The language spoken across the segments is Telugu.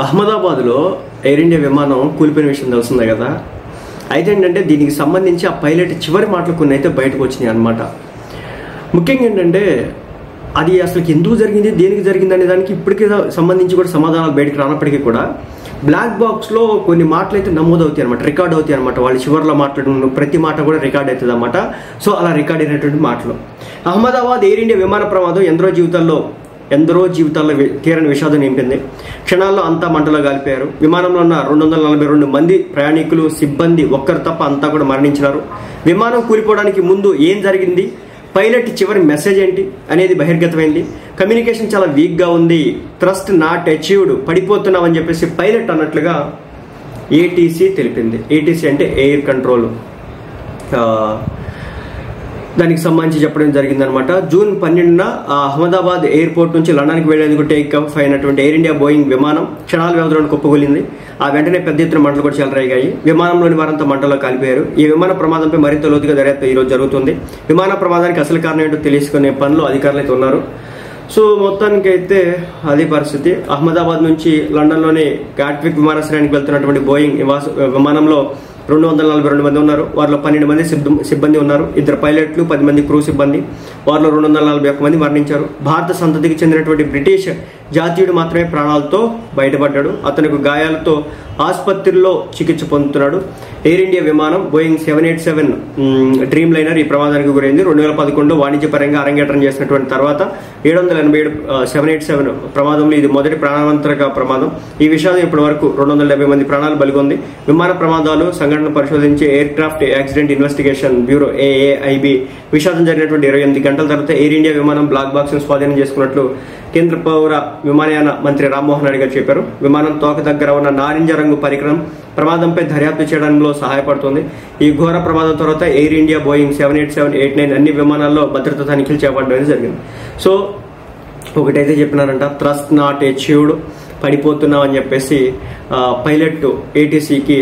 అహ్మదాబాద్లో ఎయిర్ ఇండియా విమానం కూలిపోయిన విషయం తెలుస్తుంది కదా. అయితే ఏంటంటే దీనికి సంబంధించి ఆ పైలట్ చివరి మాటలు కొన్ని అయితే బయటకు వచ్చినాయి అనమాట. ముఖ్యంగా ఏంటంటే అది అసలు ఎందుకు జరిగింది, దేనికి జరిగింది అనే దానికి ఇప్పటికీ సంబంధించి కూడా సమాధానాలు బయటకు రానప్పటికీ కూడా బ్లాక్ బాక్స్లో కొన్ని మాటలు అయితే నమోదు అవుతాయి అనమాట, రికార్డ్ అవుతాయి అనమాట. వాళ్ళు చివరిలో మాట్లాడిన ప్రతి మాట కూడా రికార్డ్ అవుతుంది అనమాట. సో అలా రికార్డ్ అయినటువంటి మాటలు. అహ్మదాబాద్ ఎయిర్ ఇండియా విమాన ప్రమాదం ఎందరో జీవితాల్లో తీరని విషాదం నింపింది. క్షణాల్లో అంతా మంటలో గాలిపోయారు. విమానంలో ఉన్న 242 మంది ప్రయాణికులు, సిబ్బంది ఒక్కరు తప్ప అంతా కూడా మరణించినారు. విమానం కూలిపోవడానికి ముందు ఏం జరిగింది, పైలట్ చివరి మెసేజ్ ఏంటి అనేది బహిర్గతమైంది. కమ్యూనికేషన్ చాలా వీక్గా ఉంది, థ్రస్ట్ నాట్ అచీవ్డ్, పడిపోతున్నామని చెప్పేసి పైలట్ అన్నట్లుగా ఏటీసీ తెలిపింది. ఏటీసీ అంటే ఎయిర్ కంట్రోల్, దానికి సంబంధించి చెప్పడం జరిగిందనమాట. జూన్ 12న అహ్మదాబాద్ ఎయిర్పోర్ట్ నుంచి లండన్కి వెళ్లేందుకు టేక్ ఆఫ్ అయినటువంటి ఎయిర్ ఇండియా బోయింగ్ విమానం క్షణాల వ్యవధిలో కుప్పగొలింది. ఆ వెంటనే పెద్ద ఎత్తున మంటలు కూడా చెలరేగాయి. విమానంలోని వారంతా మంటల్లో కాలిపోయారు. ఈ విమాన ప్రమాదంపై మరింత లోతుగా దర్యాప్తు ఈరోజు జరుగుతుంది. విమాన ప్రమాదానికి అసలు కారణం ఏంటో తెలుసుకునే పనిలో అధికారులు అయితే ఉన్నారు. సో మొత్తానికి అయితే అదే పరిస్థితి. అహ్మదాబాద్ నుంచి లండన్లోని గాట్విక్ విమానాశ్రయానికి వెళ్తున్నటువంటి బోయింగ్ విమానంలో 242 మంది ఉన్నారు. వారిలో 12 మంది సిబ్బంది ఉన్నారు. 2 పైలట్లు, 10 మంది క్రూ సిబ్బంది. వారిలో 241 మంది మరణించారు. భారత సంతతికి చెందినటువంటి బ్రిటిష్ జాతీయుడు మాత్రమే ప్రాణాలతో బయటపడ్డాడు. అతనికి గాయాలతో ఆసుపత్రిలో చికిత్స పొందుతున్నాడు. ఎయిర్ ఇండియా విమానం బోయింగ్ 787 డ్రీమ్ లైనర్ ఈ ప్రమాదానికి గురైంది. 2011లో వాణిజ్యపరంగా అరంగేట్రం చేసినటువంటి తర్వాత 787 787 ప్రమాదంలో ఇది మొదటి ప్రాణాంతక ప్రమాదం. ఈ విషాదం ఇప్పటి వరకు 270 మంది ప్రాణాలు బలిగొంది. విమాన ప్రమాదాలు సంఘటన పరిశోధించే aircraft accident investigation bureau AAIB విషాదం జరిగినటువంటి 28 గంటల తర్వాత ఎయిర్ ఇండియా విమానం బ్లాక్ బాక్స్ ను స్వాధీనం చేసుకున్నట్లు కేంద్ర పౌర విమానయాన మంత్రి రామ్మోహన్ నాయుడు గారు చెప్పారు. విమానం తోక దగ్గర ఉన్న నారింజ రంగు పరికరం ప్రమాదంపై దర్యాప్తు చేయడంలో సహాయపడుతుంది. ఈ ఘోర ప్రమాదం తర్వాత ఎయిర్ ఇండియా బోయింగ్ 787, 89 అన్ని విమానాల్లో భద్రతా తనిఖీలు చేపట్టడం జరిగింది. సో ఒకటైతే చెప్పినారంట, థ్రస్ట్ నాట్ అచీవ్డ్, పడిపోతున్నాం అని చెప్పేసి పైలట్ ఏటీసీకి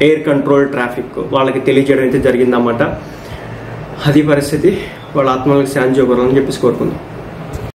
ఎయిర్ కంట్రోల్ ట్రాఫిక్ వాళ్ళకి తెలియజేయడం అయితే జరిగిందన్నమాట. అది పరిస్థితి. వాళ్ళ ఆత్మలకు శాంతి చేకూరాలని చెప్పేసి కోరుకుందాం.